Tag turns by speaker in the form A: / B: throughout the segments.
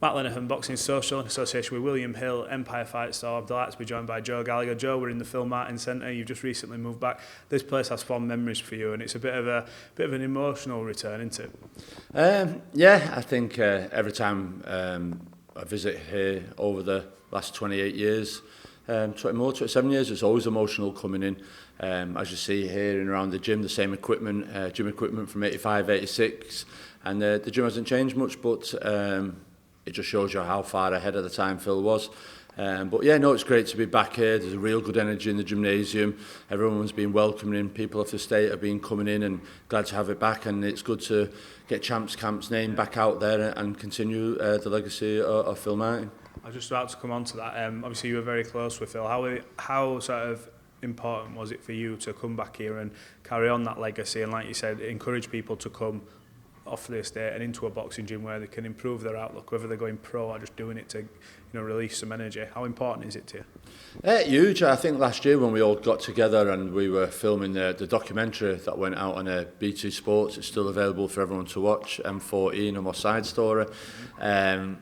A: Matt Lenihan, Boxing Social, in association with William Hill, Empire Fight Store. I'm delighted to be joined by Joe Gallagher. Joe, we're in the Phil Martin Centre. You've just recently moved back. This place has fond memories for you, and it's a bit of an emotional return, isn't it?
B: Yeah, I think every time I visit here over the last 28 years, 27 years, it's always emotional coming in. As you see here and around the gym, the same equipment, gym equipment from 85, 86, and the gym hasn't changed much, but it just shows you how far ahead of the time Phil was. But yeah, no, it's great to be back here. There's a real good energy in the gymnasium. Everyone's been welcoming. People off the state have been coming in, and glad to have it back. And it's good to get Champs Camp's name back out there and continue the legacy of Phil Martin.
A: I was just about to come on to that. Obviously, you were very close with Phil. How sort of important was it for you to come back here and carry on that legacy? And like you said, encourage people to come off the estate and into a boxing gym where they can improve their outlook, whether they're going pro or just doing it to, release some energy. How important is it to you?
B: Huge. I think last year when we all got together and we were filming the documentary that went out on B2 Sports, it's still available for everyone to watch, M14 and my side story. I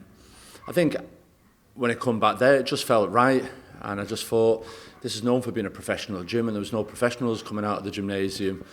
B: think when it come back there, it just felt right, and I just thought, this is known for being a professional gym, and there was no professionals coming out of the gymnasium.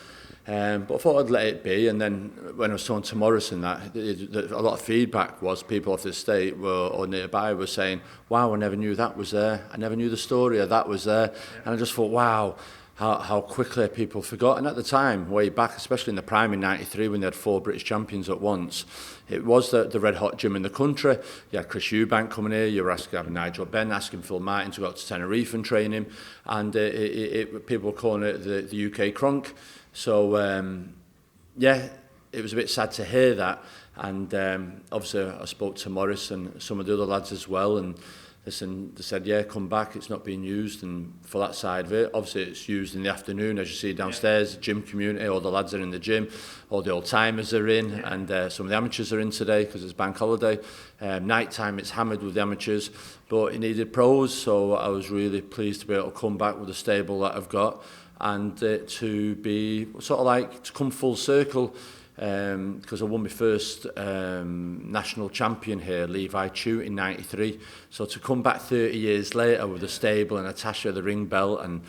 B: But I thought I'd let it be, and then when I was talking to Morris and that, a lot of feedback was people off the estate or nearby were saying, wow, I never knew that was there. I never knew the story of that was there. And I just thought, wow, how quickly people forgot. And at the time, way back, especially in the prime in 93, when they had 4 British champions at once, it was the red hot gym in the country. You had Chris Eubank coming here, you were having Nigel Benn, asking Phil Martin to go out to Tenerife and train him, and people were calling it the UK Kronk. So, yeah, it was a bit sad to hear that. And obviously I spoke to Morris and some of the other lads as well, and they said, yeah, come back, it's not being used. And for that side of it, obviously it's used in the afternoon, as you see downstairs, the gym community, all the lads are in the gym, all the old timers are in, and some of the amateurs are in today because it's bank holiday. Night time it's hammered with the amateurs, but it needed pros, so I was really pleased to be able to come back with the stable that I've got, and to be sort of like to come full circle, because I won my first national champion here, Levi Chu, in 93. So to come back 30 years later with a stable and Natasha, the ring belt, and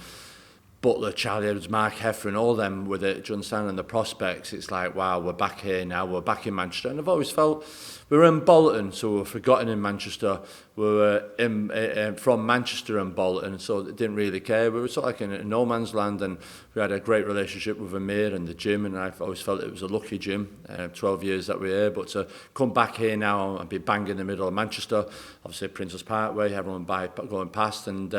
B: Butler, Charlie Edwards, Mark Heffer, and all them with it, do you understand, and the prospects, it's like, wow, we're back here now, we're back in Manchester. And I've always felt, we were in Bolton, so we were forgotten in Manchester. We were from Manchester and Bolton, so they didn't really care. We were sort of like in no man's land, and we had a great relationship with Amir and the gym, and I've always felt it was a lucky gym, 12 years that we were here. But to come back here now and be bang in the middle of Manchester, obviously Princess Parkway, everyone going past, and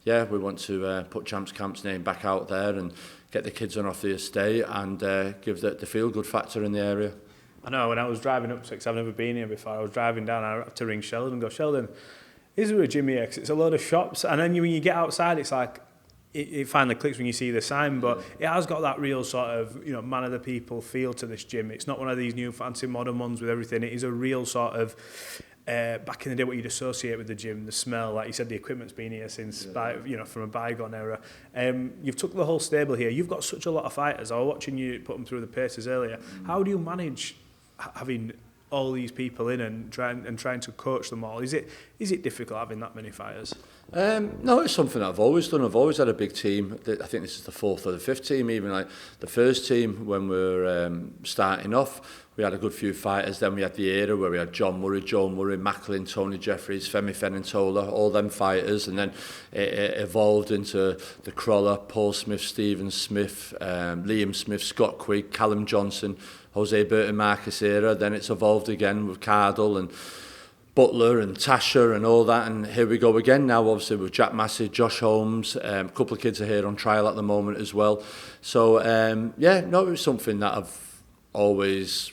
B: yeah, we want to put Champs Camp's name back out there and get the kids on off the estate and give the feel-good factor in the area.
A: I know, when I was driving up to, because I've never been here before, I was driving down, I had to ring Sheldon and go, Sheldon, is there a gym here? 'Cause it's a load of shops. And then when you get outside, it's like, it finally clicks when you see the sign, but it has got that real sort of, man of the people feel to this gym. It's not one of these new fancy modern ones with everything. It is a real sort of, back in the day, what you'd associate with the gym, the smell, like you said, the equipment's been here since, from a bygone era. You've took the whole stable here. You've got such a lot of fighters. I was watching you put them through the paces earlier. How do you manage having all these people in and trying to coach them all? Is it difficult having that many fighters?
B: No, it's something that I've always done. I've always had a big team. I think this is the 4th or the 5th team. Even like the first team when we were starting off, we had a good few fighters. Then we had the era where we had John Murray, Joe Murray, Macklin, Tony Jeffries, Femi Fenentola, all them fighters. And then it evolved into the Crawler, Paul Smith, Stephen Smith, Liam Smith, Scott Quigg, Callum Johnson, Jose Burton Marcus era. Then it's evolved again with Cardle and Butler and Tasha and all that, and here we go again now, obviously with Jack Massey, Josh Holmes, a couple of kids are here on trial at the moment as well. So yeah, no, it was something that I've always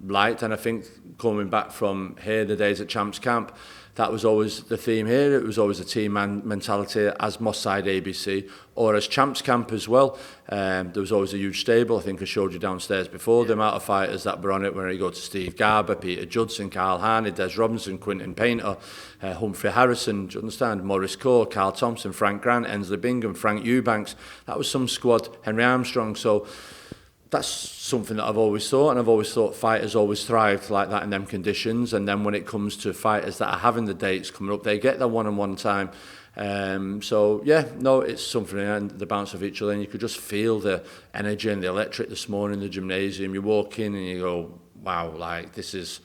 B: liked, and I think coming back from here, the days at Champs Camp, that was always the theme here. It was always a team mentality as Moss Side ABC or as Champs Camp as well. There was always a huge stable. I think I showed you downstairs before the amount of fighters that were on it, when you go to Steve Garber, Peter Judson, Carl Harney, Des Robinson, Quinton Painter, Humphrey Harrison, do you understand? Maurice Core, Carl Thompson, Frank Grant, Ensley Bingham, Frank Eubanks. That was some squad, Henry Armstrong. So that's something that I've always thought, and I've always thought fighters always thrived like that in them conditions. And then when it comes to fighters that are having the dates coming up, they get their one-on-one time. So yeah, no, it's something, and the bounce of each other, and you could just feel the energy and the electric this morning in the gymnasium. You walk in and you go, wow, like this is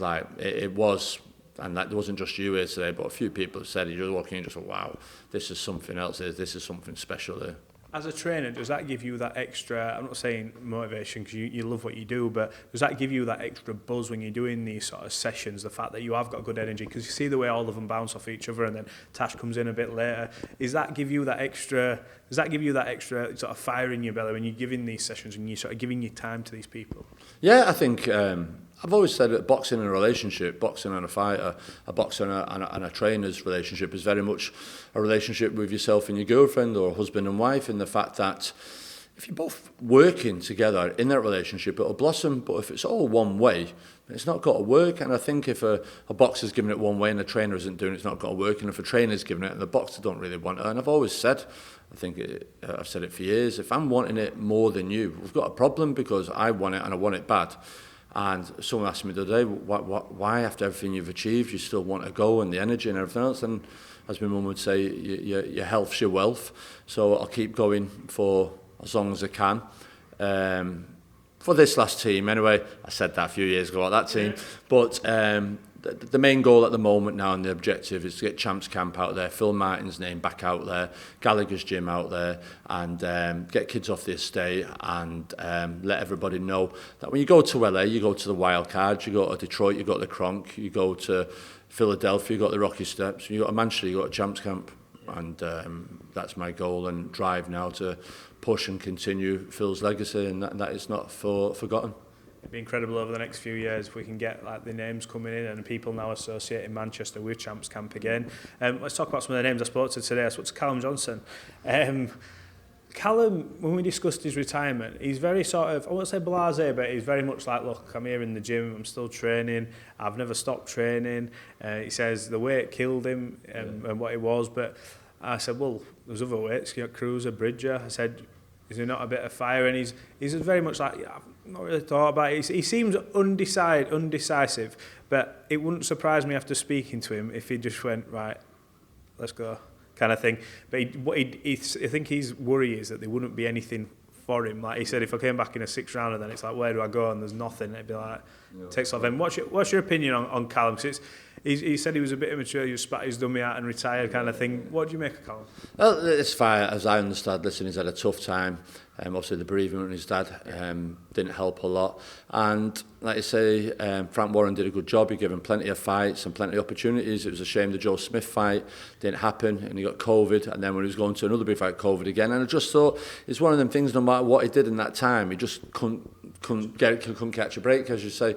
B: like it was. And that wasn't just you here today, but a few people have said it. You're walking in and just go, wow, this is something else. This is something special there.
A: As a trainer, does that give you that extra, I'm not saying motivation because you love what you do, but does that give you that extra buzz when you're doing these sort of sessions, the fact that you have got good energy? Because you see the way all of them bounce off each other and then Tash comes in a bit later. Does that give you that extra sort of fire in your belly when you're giving these sessions and you're sort of giving your time to these people?
B: Yeah, I think I've always said that boxing and a relationship, boxing and a fighter, a boxer and a trainer's relationship is very much a relationship with yourself and your girlfriend or husband and wife, in the fact that if you're both working together in that relationship, it'll blossom. But if it's all one way, it's not got to work. And I think if a boxer's giving it one way and a trainer isn't doing it, it's not got to work. And if a trainer's giving it and the boxer don't really want it, and I've always said, I've said it for years, if I'm wanting it more than you, we've got a problem, because I want it and I want it bad. And someone asked me the other day, why after everything you've achieved, you still want to go, and the energy and everything else? And as my mum would say, your health's your wealth. So I'll keep going for as long as I can. For this last team, anyway, I said that a few years ago about that team. But the main goal at the moment now, and the objective, is to get Champs Camp out there, Phil Martin's name back out there, Gallagher's gym out there, and get kids off the estate, and let everybody know that when you go to LA, you go to the Wild Cards, you go to Detroit, you go to the Kronk, you go to Philadelphia, you go to the Rocky Steps, you go to Manchester, you go to Champs Camp. And that's my goal and drive now, to push and continue Phil's legacy, and that is not forgotten.
A: It'd be incredible over the next few years if we can get like the names coming in and people now associating Manchester with Champs Camp again. Let's talk about some of the names I spoke to today. I spoke to Callum Johnson. Callum, when we discussed his retirement, he's very sort of, I won't say blasé, but he's very much like, look, I'm here in the gym, I'm still training, I've never stopped training. He says the weight killed him and what it was, but I said, well, there's other weights, you got Cruiser, Bridger. I said, is there not a bit of fire? And he's very much like, yeah, I've not really thought about it. He seems undecisive, but it wouldn't surprise me after speaking to him if he just went, right, let's go, kind of thing. But I think his worry is that there wouldn't be anything for him. Like he said, if I came back in a sixth rounder, then it's like, where do I go? And there's nothing. It'd be like, takes off him. What's your opinion on Callum? Because he said he was a bit immature, he spat his dummy out and retired, kind of thing. What do you make of Callum?
B: Well, it's fine, as I understand. Listen, he's had a tough time. Obviously, the bereavement of his dad didn't help a lot. And like you say, Frank Warren did a good job. He gave him plenty of fights and plenty of opportunities. It was a shame the Joe Smith fight didn't happen, and he got COVID. And then when he was going to another big fight, COVID again. And I just thought it's one of them things. No matter what he did in that time, he just couldn't catch a break, as you say.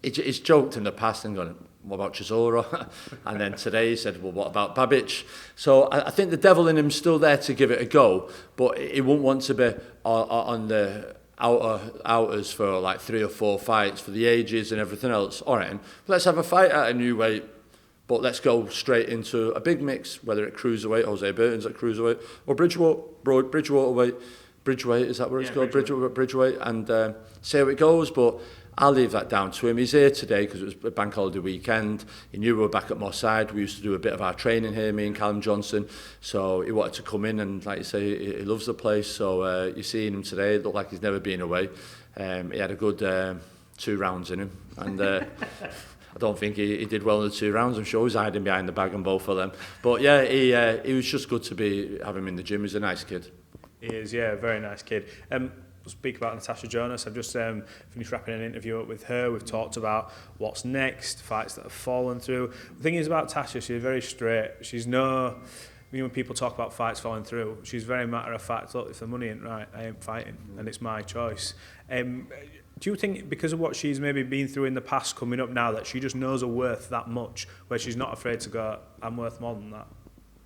B: He's joked in the past and gone, what about Chisora? And then today he said, well, what about Babic? So I think the devil in him's still there to give it a go, but he won't want to be on the outers for like 3 or 4 fights for the ages and everything else. All right, let's have a fight at a new weight, but let's go straight into a big mix, whether it's cruiserweight, Jose Burton's at cruiserweight, or Bridgewater weight. Bridgeweight, is that what it's called? Bridgeweight, and see how it goes. But I'll leave that down to him. He's here today because it was a bank holiday weekend. He knew we were back at Moss Side. We used to do a bit of our training here, me and Callum Johnson. So he wanted to come in, and like you say, he loves the place. So you're seeing him today. It looked like he's never been away. He had a good 2 rounds in him, and I don't think he did well in the 2 rounds. I'm sure he's hiding behind the bag on both of them. But yeah, he was just good to have him in the gym. He's a nice kid.
A: He is, yeah, very nice kid. Speak about Natasha Jonas. I've just finished wrapping an interview up with her. We've talked about what's next, fights that have fallen through. The thing is about Tasha, she's very straight. She's when people talk about fights falling through, she's very matter of fact, look, if the money ain't right, I ain't fighting, and it's my choice. Do you think because of what she's maybe been through in the past coming up now, that she just knows her worth that much, where she's not afraid to go, I'm worth more than that?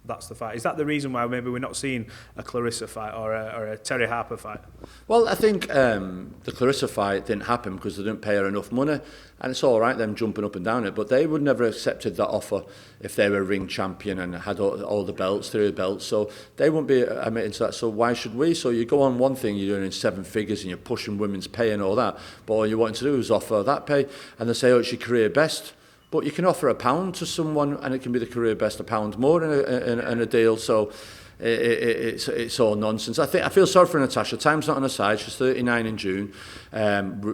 A: that's the fight. Is that the reason why maybe we're not seeing a Clarissa fight or a Terri Harper fight?
B: Well, I think the Clarissa fight didn't happen because they didn't pay her enough money, and it's all right them jumping up and down it, but they would never have accepted that offer if they were a ring champion and had all the belts, 3 belts, so they wouldn't be admitting to that, so why should we? So you go on one thing, you're doing 7 figures and you're pushing women's pay and all that, but all you want to do is offer that pay, and they say, oh, it's your career best. But you can offer £1 to someone and it can be the career best £1 more in a deal. So it's all nonsense. I feel sorry for Natasha. Time's not on her side. She's 39 in June.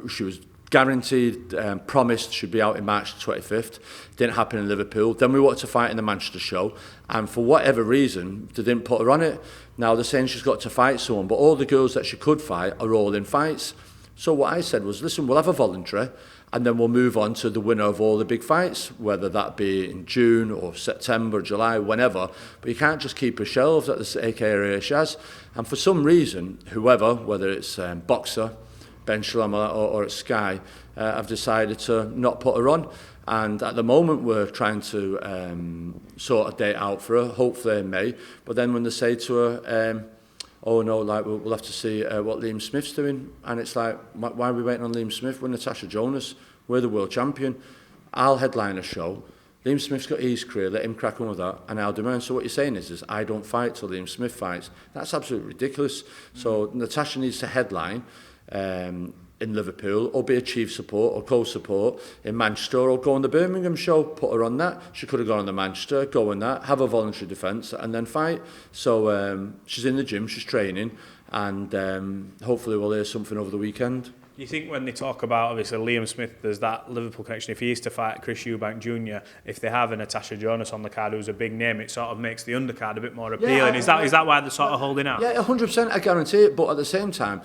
B: She was guaranteed, promised she'd be out in March 25th. Didn't happen in Liverpool. Then we wanted to fight in the Manchester show. And for whatever reason, they didn't put her on it. Now they're saying she's got to fight someone. But all the girls that she could fight are all in fights. So what I said was, listen, we'll have a voluntary. And then we'll move on to the winner of all the big fights, whether that be in June or September, July, whenever. But you can't just keep her shelved at the AK area she has. And for some reason, whoever, whether it's Boxer, Ben Shalom or it's Sky, have decided to not put her on. And at the moment, we're trying to sort a date out for her, hopefully in May. But then when they say to her, oh no, like we'll have to see what Liam Smith's doing, and it's like, why are we waiting on Liam Smith? We're Natasha Jonas, we're the world champion. I'll headline a show. Liam Smith's got his career, let him crack on with that, and I'll do mine. So what you're saying is I don't fight till Liam Smith fights. That's absolutely ridiculous. So Natasha needs to headline in Liverpool, or be a chief support or co-support in Manchester, or go on the Birmingham show, put her on that. She could have gone on the Manchester, go on that, have a voluntary defence and then fight. So she's in the gym, she's training, and hopefully we'll hear something over the weekend.
A: Do you think when they talk about, obviously, Liam Smith, there's that Liverpool connection, if he is to fight Chris Eubank Jr., if they have a Natasha Jonas on the card who's a big name, it sort of makes the undercard a bit more appealing. Is that why they're sort of holding out?
B: Yeah, 100%, I guarantee it, but at the same time,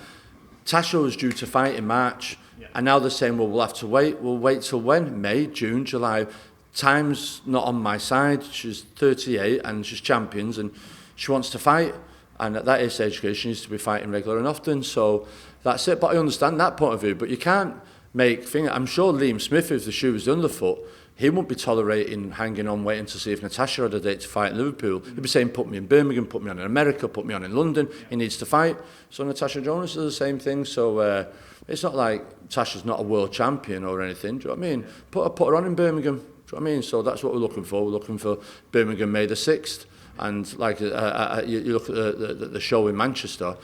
B: Tasha was due to fight in March, and now they're saying, well, we'll have to wait. We'll wait till when? May, June, July. Time's not on my side. She's 38 and she's champions and she wants to fight. And at that age, she needs to be fighting regular and often. So that's it. But I understand that point of view. But you can't make things. I'm sure Liam Smith, if the shoe was the underfoot, he won't be tolerating hanging on, waiting to see if Natasha had a date to fight in Liverpool. He'd be saying, put me in Birmingham, put me on in America, put me on in London. He needs to fight. So Natasha Jonas does the same thing. So it's not like Tasha's not a world champion or anything. Do you know what I mean? Put her on in Birmingham. Do you know what I mean? So that's what we're looking for. We're looking for Birmingham May the 6th. And like you look at the show in Manchester,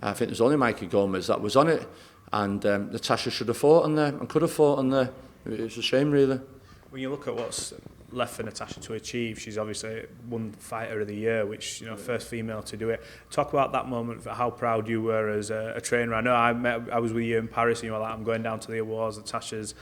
B: I think there's only Mikey Gomez that was on it. And Natasha should have fought on there and could have fought on there. It's a shame, really.
A: When you look at what's left for Natasha to achieve, she's obviously won Fighter of the Year, which, first female to do it. Talk about that moment, for how proud you were as a trainer. I know I was with you in Paris, and you were like, I'm going down to the awards. Natasha's,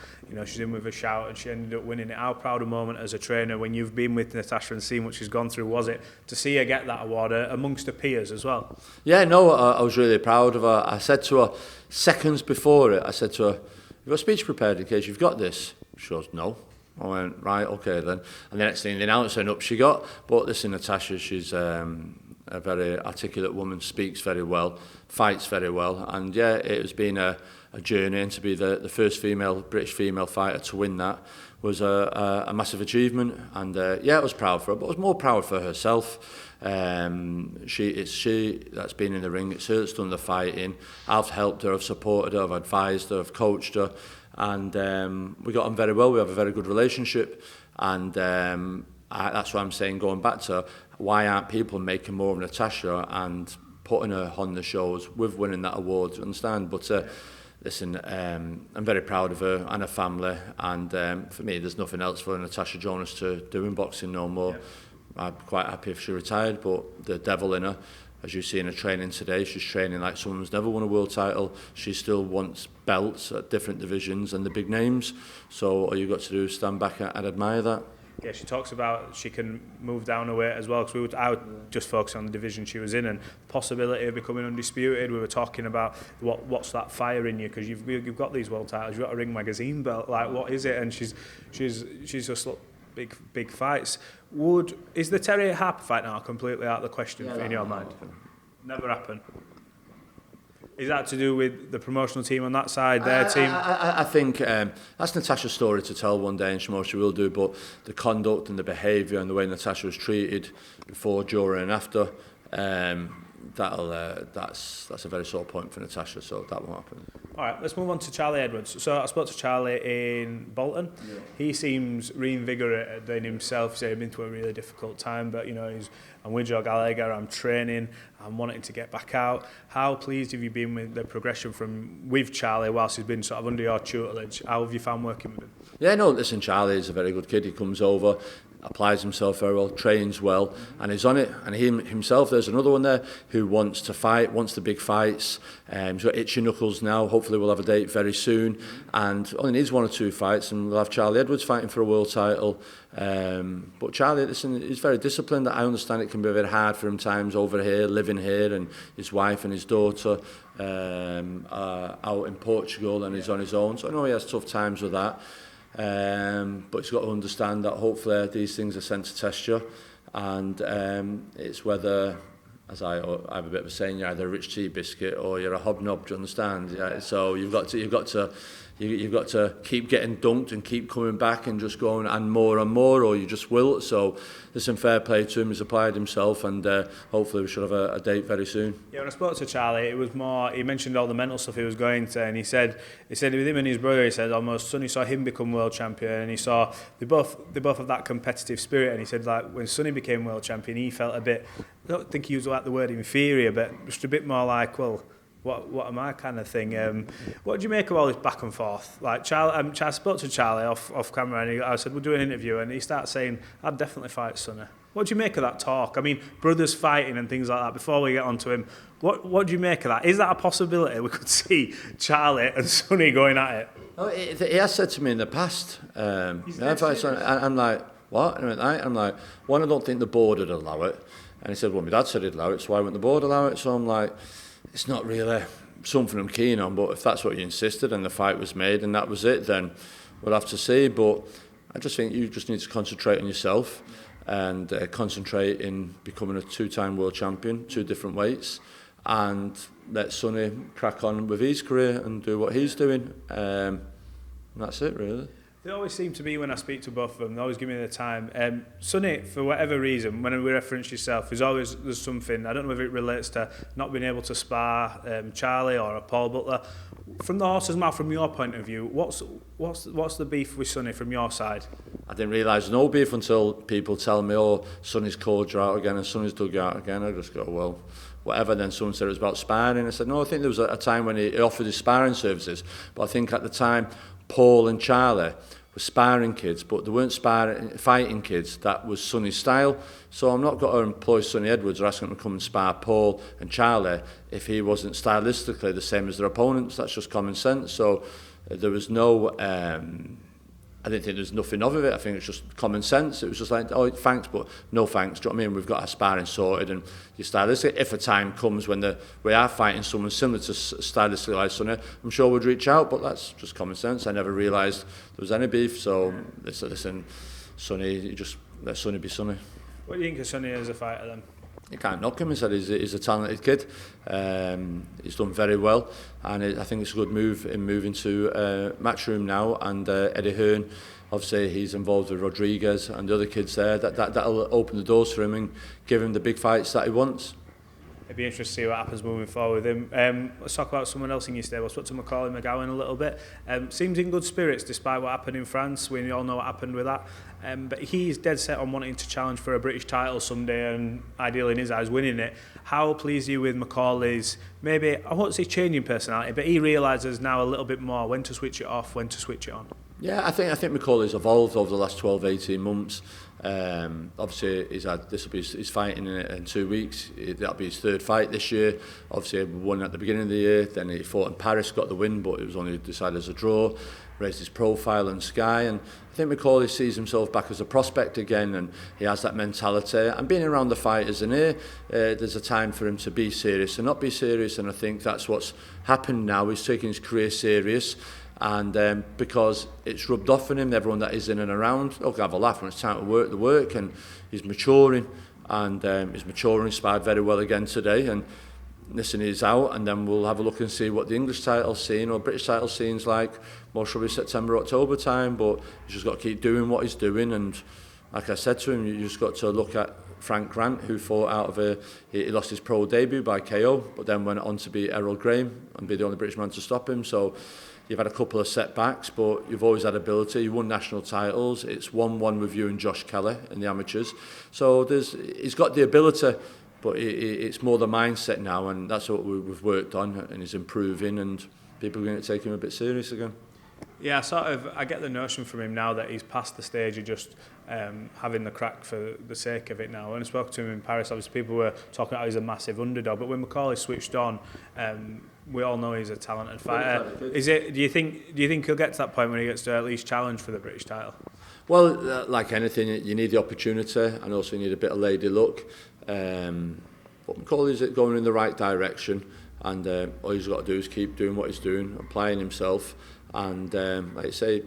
A: she's in with a shout, and she ended up winning it. How proud a moment as a trainer, when you've been with Natasha and seen what she's gone through, was it to see her get that award amongst her peers as well? Yeah,
B: no, I was really proud of her. I said to her seconds before it, I said to her, "Have you got a speech prepared in case you've got this?" She goes, "No." I went, right, okay then. And the next thing, the announcer, and up she got. But listen, Natasha, she's a very articulate woman, speaks very well, fights very well. And yeah, it has been a journey, and to be the first British female fighter to win that was a massive achievement. And yeah, I was proud for her, but I was more proud for herself. It's she that's been in the ring, it's her that's done the fighting. I've helped her, I've supported her, I've advised her, I've coached her. And we got on very well. We have a very good relationship, and that's why I'm saying, going back to why aren't people making more of Natasha and putting her on the shows with winning that award? Understand? But listen, I'm very proud of her and her family, and for me, there's nothing else for Natasha Jonas to do in boxing no more. Yeah. I'm quite happy if she retired, but the devil in her. As you see in her training today, she's training like someone who's never won a world title. She still wants belts at different divisions and the big names. So all you've got to do is stand back and admire that.
A: Yeah, she talks about she can move down a weight as well. Because I would just focus on the division she was in and possibility of becoming undisputed. We were talking about what's that fire in you, because you've got these world titles. You've got a Ring magazine belt. Like, what is it? And she's just big fights. Is the Terri Harper fight now completely out of the question in your mind? Never happen. Is that to do with the promotional team on that side, their team?
B: I think that's Natasha's story to tell one day, and she most will do, but the conduct and the behaviour and the way Natasha was treated before, during and after, that's a very sore point for Natasha, so that won't happen.
A: All right, let's move on to Charlie Edwards. So I spoke to Charlie in Bolton. Yeah. He seems reinvigorated in himself. He said he'd been through a really difficult time, but I'm with Joe Gallagher, I'm training, I'm wanting to get back out. How pleased have you been with the progression with Charlie whilst he's been sort of under your tutelage? How have you found working with him?
B: Yeah, no, listen, Charlie is a very good kid. He comes over, applies himself very well, trains well, and he's on it. And himself, there's another one there who wants to fight, wants the big fights. He's got itchy knuckles now. Hopefully we'll have a date very soon. And only needs 1 or 2 fights, and we'll have Charlie Edwards fighting for a world title. But Charlie, listen, he's very disciplined. I understand it can be very hard for him times over here, living here, and his wife and his daughter are out in Portugal, and he's on his own. So I know he has tough times with that. But he's got to understand that hopefully these things are sent to test you, and it's whether, as I have a bit of a saying, you're either a rich tea biscuit or you're a hobnob. Do you understand? Yeah. So you've got to keep getting dunked and keep coming back and just going and more, or you just will. So there's some fair play to him. He's applied himself, and hopefully we should have a date very soon.
A: Yeah, when I spoke to Charlie, it was more, he mentioned all the mental stuff he was going to, and he said with him and his brother, he said almost Sonny saw him become world champion, and he saw they both have that competitive spirit, and he said like when Sonny became world champion, he felt a bit, I don't think he used like the word inferior, but just a bit more like, well, what am I kind of thing. What do you make of all this back and forth? Like Charlie, I spoke to Charlie off camera, and I said we'll do an interview, and he started saying I'd definitely fight Sonny. What do you make of that talk? I mean, brothers fighting and things like that. Before we get on to him, what do you make of that? Is that a possibility we could see Charlie and Sonny going at it?
B: Oh, he has said to me in the past, I'm like, what? And I'm like, one, I don't think the board would allow it. And he said, well, my dad said he'd allow it, so why wouldn't the board allow it? So I'm like, it's not really something I'm keen on, but if that's what you insisted and the fight was made and that was it, then we'll have to see. But I just think you just need to concentrate on yourself and concentrate in becoming a 2-time world champion, 2 different weights, and let Sonny crack on with his career and do what he's doing. And that's it, really.
A: They always seem to be, when I speak to both of them, they always give me the time. Sonny, for whatever reason, when we reference yourself, there's something, I don't know if it relates to not being able to spar Charlie or a Paul Butler. From the horse's mouth, from your point of view, what's the beef with Sonny from your side?
B: I didn't realise no beef until people tell me, oh, Sonny's called you out again and Sonny's dug you out again. I just go, well, whatever. Then someone said it was about sparring. I said, no, I think there was a time when he offered his sparring services, but I think at the time Paul and Charlie were sparring kids, but they weren't fighting kids. That was Sonny's style. So I'm not going to employ Sonny Edwards or ask him to come and spar Paul and Charlie if he wasn't stylistically the same as their opponents. That's just common sense. So there was no... I didn't think there's nothing of it. I think it's just common sense. It was just like, oh, thanks, but no thanks. Do you know what I mean? We've got our sparring sorted and you're stylistic. If a time comes when we are fighting someone similar to stylistically like Sonny, I'm sure we'd reach out, but that's just common sense. I never realised there was any beef. So listen, Sonny, you just let Sonny be Sonny.
A: What do you think of Sonny as a fighter then?
B: You can't knock him. He said he's a talented kid. He's done very well, and I think it's a good move in moving to Matchroom now. And Eddie Hearn, obviously, he's involved with Rodriguez and the other kids there. That'll open the doors for him and give him the big fights that he wants.
A: It'd be interesting to see what happens moving forward with him. Let's talk about someone else in your stable. I spoke to Macaulay McGowan a little bit. Seems in good spirits despite what happened in France. We all know what happened with that. But he's dead set on wanting to challenge for a British title someday and ideally in his eyes winning it. How pleased are you with Macaulay's, maybe, I won't say changing personality, but he realises now a little bit more when to switch it off, when to switch it on? Yeah,
B: I think Macaulay's evolved over the last 12-18 months. Obviously he's fighting in 2 weeks. That'll be his 3rd fight this year. Obviously he won at the beginning of the year, then he fought in Paris, got the win, but it was only decided as a draw. Raised his profile in Sky, and I think Macaulay sees himself back as a prospect again, and he has that mentality. And being around the fighters in here, there's a time for him to be serious and not be serious, and I think that's what's happened now. He's taking his career serious, and because it's rubbed off on him, everyone that is in and around, look, have a laugh when it's time to work the work, and he's maturing, and he's sparred very well again today, and Nissen is out, and then we'll have a look and see what the English title scene or British title scene's like. Most probably September, October time, but he's just got to keep doing what he's doing. And like I said to him, you just got to look at Frank Grant, who fought out of he lost his pro debut by KO, but then went on to beat Errol Graham and be the only British man to stop him. So you've had a couple of setbacks, but you've always had ability. You won national titles. It's 1-1 with you and Josh Kelly in the amateurs. So he's got the ability, but it's more the mindset now, and that's what we've worked on, and he's improving, and people are going to take him a bit serious again.
A: Yeah, I get the notion from him now that he's past the stage of just having the crack for the sake of it now. When I spoke to him in Paris, obviously people were talking about he's a massive underdog, but when Macaulay switched on, we all know he's a talented fighter. Do you think he'll get to that point when he gets to at least challenge for the British title?
B: Well, like anything, you need the opportunity, and also you need a bit of lady luck. But Macaulay's going in the right direction, and all he's got to do is keep doing what he's doing, applying himself. And like I say,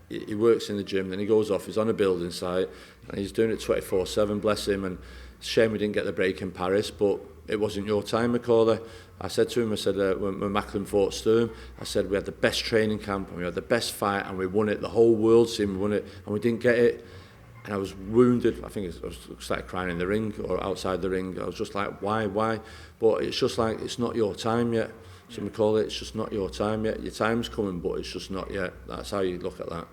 B: he works in the gym, then he goes off, he's on a building site, and he's doing it 24/7, bless him. And it's a shame we didn't get the break in Paris, but it wasn't your time, Macaulay. I said to him, when Macklin fought Sturm, I said we had the best training camp, and we had the best fight, and we won it. The whole world seemed we won it, and we didn't get it. And I was wounded. I think I started crying in the ring or outside the ring. I was just like, why? But it's just like, it's not your time yet. So Macaulay, it's just not your time yet. Your time's coming, but it's just not yet. That's how you look at that.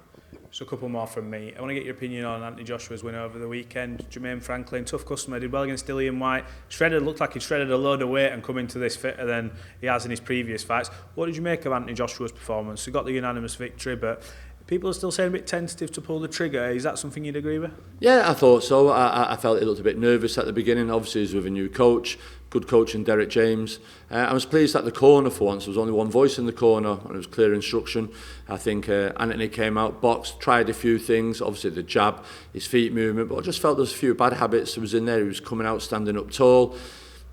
A: So a couple more from me. I want to get your opinion on Anthony Joshua's win over the weekend. Jermaine Franklin, tough customer, did well against Dillian White. Looked like he shredded a load of weight and come into this fitter than he has in his previous fights. What did you make of Anthony Joshua's performance? He got the unanimous victory, but people are still saying a bit tentative to pull the trigger. Is that something you'd agree with? Yeah,
B: I thought so. I felt he looked a bit nervous at the beginning. Obviously, he's with a new coach. Good coach in Derek James. I was pleased at the corner for once. There was only one voice in the corner, and it was clear instruction. I think Anthony came out, boxed, tried a few things. Obviously, the jab, his feet movement, but I just felt there was a few bad habits that was in there. He was coming out, standing up tall,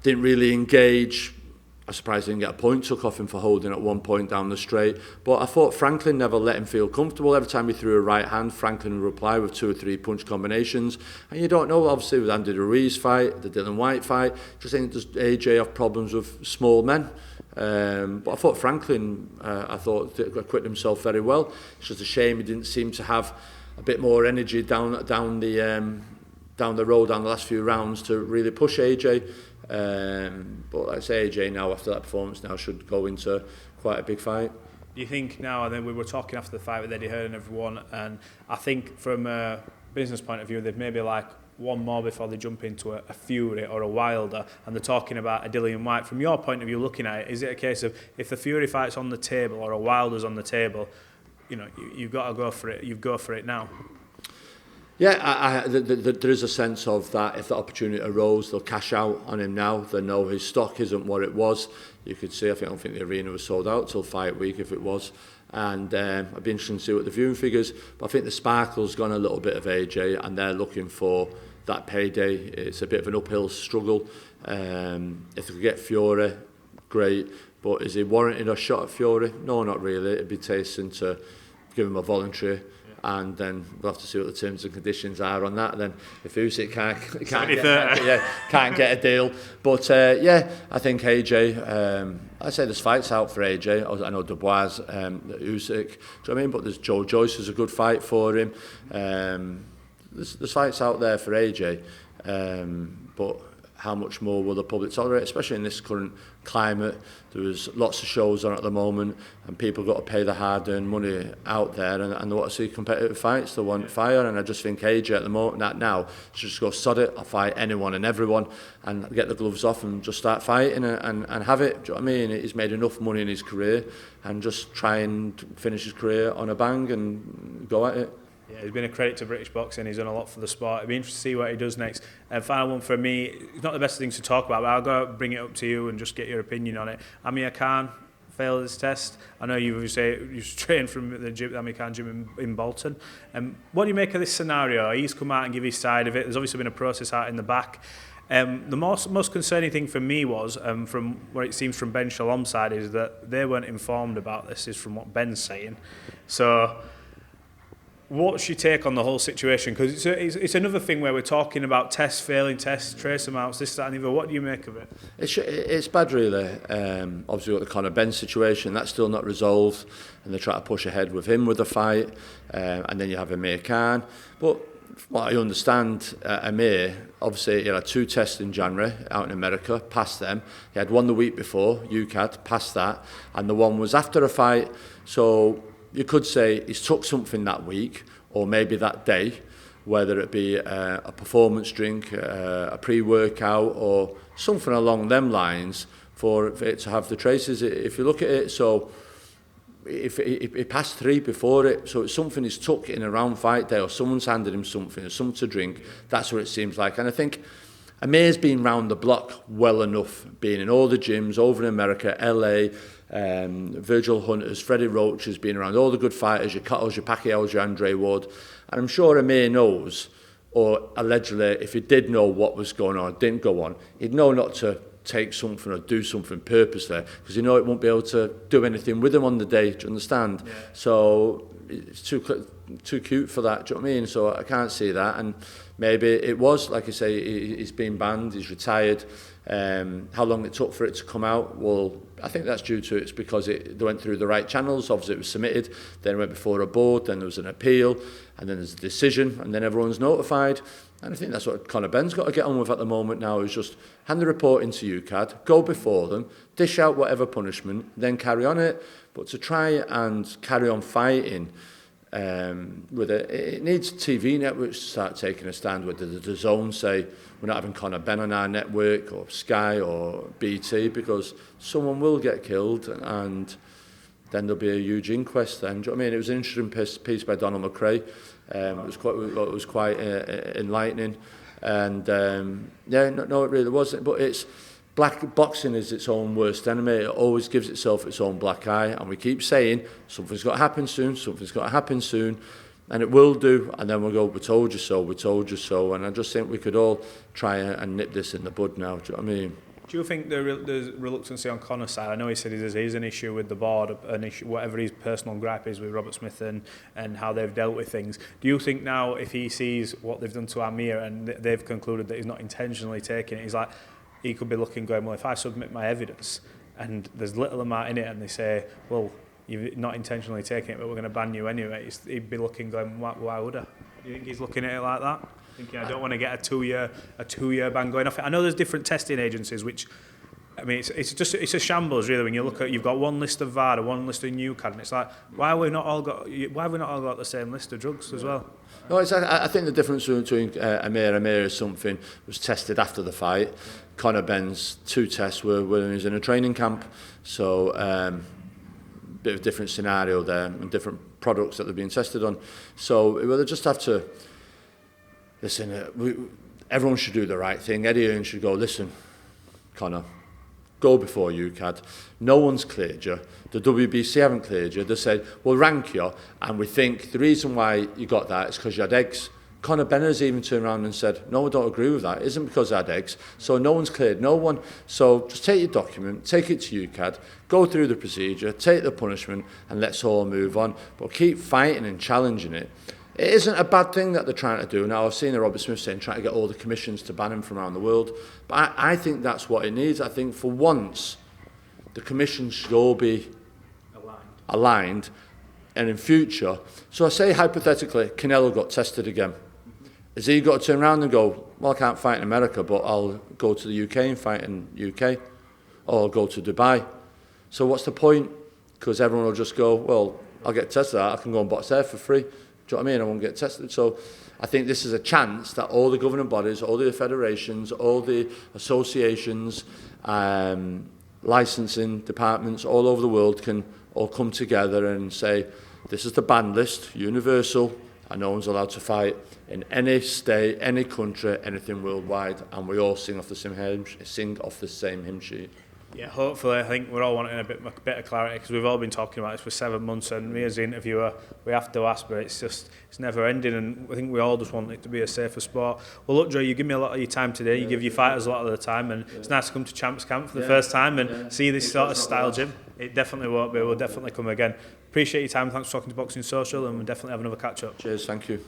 B: didn't really engage. I was surprised he didn't get a point took off him for holding at one point down the straight. But I thought Franklin never let him feel comfortable. Every time he threw a right hand, Franklin would reply with 2 or 3 punch combinations. And you don't know, obviously, with Andy Ruiz fight, the Dillian White fight, just think does AJ have problems with small men? But I thought Franklin, acquitted himself very well. It's just a shame he didn't seem to have a bit more energy down the road, down the last few rounds to really push AJ. But like I say, AJ now after that performance now should go into quite a big fight.
A: Do you think now, and then we were talking after the fight with Eddie Hearn and everyone, and I think from a business point of view they'd maybe like one more before they jump into a Fury or a Wilder, and they're talking about a Dillian White. From your point of view looking at it, is it a case of if the Fury fight's on the table or a Wilder's on the table, you've got to go for it, you go for it now?
B: Yeah, there is a sense of that if the opportunity arose, they'll cash out on him now. They know his stock isn't what it was. You could see, I don't think the arena was sold out till fight week if it was. And I'd be interested to see what the viewing figures, but I think the sparkle's gone a little bit of AJ, and they're looking for that payday. It's a bit of an uphill struggle. If they could get Fury, great. But is he warranted a shot at Fury? No, not really. It'd be tasting to give him a voluntary. And then we'll have to see what the terms and conditions are on that. Then if Usyk can't get a deal, but I think AJ. I say there's fights out for AJ. I know Dubois, Usyk. Do you know what I mean? But there's Joe Joyce is a good fight for him. There's fights out there for AJ, but how much more will the public tolerate, especially in this current climate? There's lots of shows on at the moment, and people got to pay the hard-earned money out there, and they want to see competitive fights. They want fire, and I just think AJ at the moment now should just go sod it. I'll fight anyone and everyone, and get the gloves off and just start fighting and have it. Do you know what I mean? He's made enough money in his career, and just try and finish his career on a bang and go at it.
A: Yeah, he's been a credit to British boxing. He's done a lot for the sport. It'd be interesting to see what he does next. And final one for me, it's not the best thing to talk about, but I'll go bring it up to you and just get your opinion on it. Amir Khan failed his test. I know you trained from the gym, Amir Khan gym in Bolton. What do you make of this scenario? He's come out and give his side of it. There's obviously been a process out in the back. The most concerning thing for me was, from what it seems from Ben Shalom's side, is that they weren't informed about this, is from what Ben's saying. So what's your take on the whole situation? Because it's another thing where we're talking about tests, failing tests, trace amounts, this, that and the other. What do you make of it?
B: It's bad, really. Obviously, we've got the Conor Benn situation. That's still not resolved. And they try to push ahead with him with the fight. And then you have Amir Khan. But what I understand, Amir, obviously, he had 2 tests in January out in America, passed them. He had one the week before, UCAD, passed that. And the one was after a fight. So you could say he's took something that week or maybe that day, whether it be a performance drink, a pre-workout or something along them lines for it to have the traces. If you look at it, so if he passed 3 before it, so it's something he's took in around fight day or someone's handed him something or something to drink. That's what it seems like. And I think Amir's been round the block well enough, being in all the gyms over in America, LA, Virgil Hunters, Freddie Roach has been around all the good fighters, your Cuttles, your Pacquiao's, your Andre Ward. And I'm sure Amir knows, or allegedly, if he did know what was going on, didn't go on, he'd know not to take something or do something purposely, because you know it won't be able to do anything with him on the day, do you understand? Yeah. So it's too cute for that, do you know what I mean? So I can't see that, and maybe it was, like I say, he's been banned, he's retired. How long it took for it to come out, well, I think that's due to it's because they went through the right channels. Obviously it was submitted, then it went before a board, then there was an appeal, and then there's a decision, and then everyone's notified. And I think that's what Conor Benn's got to get on with at the moment now, is just hand the report into UCAD, go before them, dish out whatever punishment, then carry on it. But to try and carry on fighting with it needs TV networks to start taking a stand with the DAZN say we're not having Conor Benn on our network or Sky or BT, because someone will get killed and then there'll be a huge inquest then. Do you know what I mean? It was an interesting piece by Donald McRae. It was quite enlightening, and no, it really wasn't. But it's boxing is its own worst enemy. It always gives itself its own black eye, and we keep saying something's got to happen soon, something's got to happen soon, and it will do. And then we'll go, we told you so, we told you so. And I just think we could all try and nip this in the bud now. Do you know what I mean?
A: Do you think there's reluctancy on Conor's side? I know he said there's an issue with the board, an issue, whatever his personal gripe is with Robert Smith and how they've dealt with things. Do you think now, if he sees what they've done to Amir and they've concluded that he's not intentionally taking it, he's like, he could be looking, going, well, if I submit my evidence and there's little amount in it and they say, well, you're not intentionally taking it, but we're going to ban you anyway, he'd be looking, going, why would I? Do you think he's looking at it like that? Thinking, I don't want to get a two-year ban going off it. I know there's different testing agencies, which, I mean, it's a shambles really. When you look at, you've got one list of VADA, one list of NewCAD, and it's like, why have we not all got the same list of drugs as well?
B: No, I think the difference between Amir is something was tested after the fight. Conor Benn's 2 tests were when he was in a training camp, so bit of a different scenario there and different products that they're being tested on. So they just have to. Listen, everyone should do the right thing. Eddie Hearn should go, listen, Conor, go before UCAD. No one's cleared you. The WBC haven't cleared you. They said, we'll rank you, and we think the reason why you got that is because you had eggs. Conor Benn has even turned around and said, no, I don't agree with that. It isn't because I had eggs. So no one's cleared no one. So just take your document, take it to UCAD, go through the procedure, take the punishment, and let's all move on. But keep fighting and challenging it. It isn't a bad thing that they're trying to do. Now, I've seen Robert Smith saying trying to get all the commissions to ban him from around the world. But I think that's what it needs. I think for once, the commissions should all be aligned. And in future, so I say hypothetically, Canelo got tested again. Has he got to turn around and go, well, I can't fight in America, but I'll go to the UK and fight in UK? Or I'll go to Dubai. So what's the point? Because everyone will just go, well, I'll get tested. I can go and box there for free. Do you know what I mean? I won't get tested. So I think this is a chance that all the governing bodies, all the federations, all the associations, licensing departments all over the world can all come together and say, this is the ban list, universal, and no one's allowed to fight in any state, any country, anything worldwide, and we all sing off the same hymn sheet.
A: Yeah, hopefully. I think we're all wanting a bit of clarity, because we've all been talking about this for 7 months, and me as the interviewer, we have to ask, but it's never ending, and I think we all just want it to be a safer sport. Well, look, Joe, you give me a lot of your time today. You give your fighters a lot of the time, and it's nice to come to Champs Camp for the first time and see this sort of style gym. It definitely won't be. We'll definitely come again. Appreciate your time. Thanks for talking to Boxing Social, and we'll definitely have another catch up.
B: Cheers. Thank you.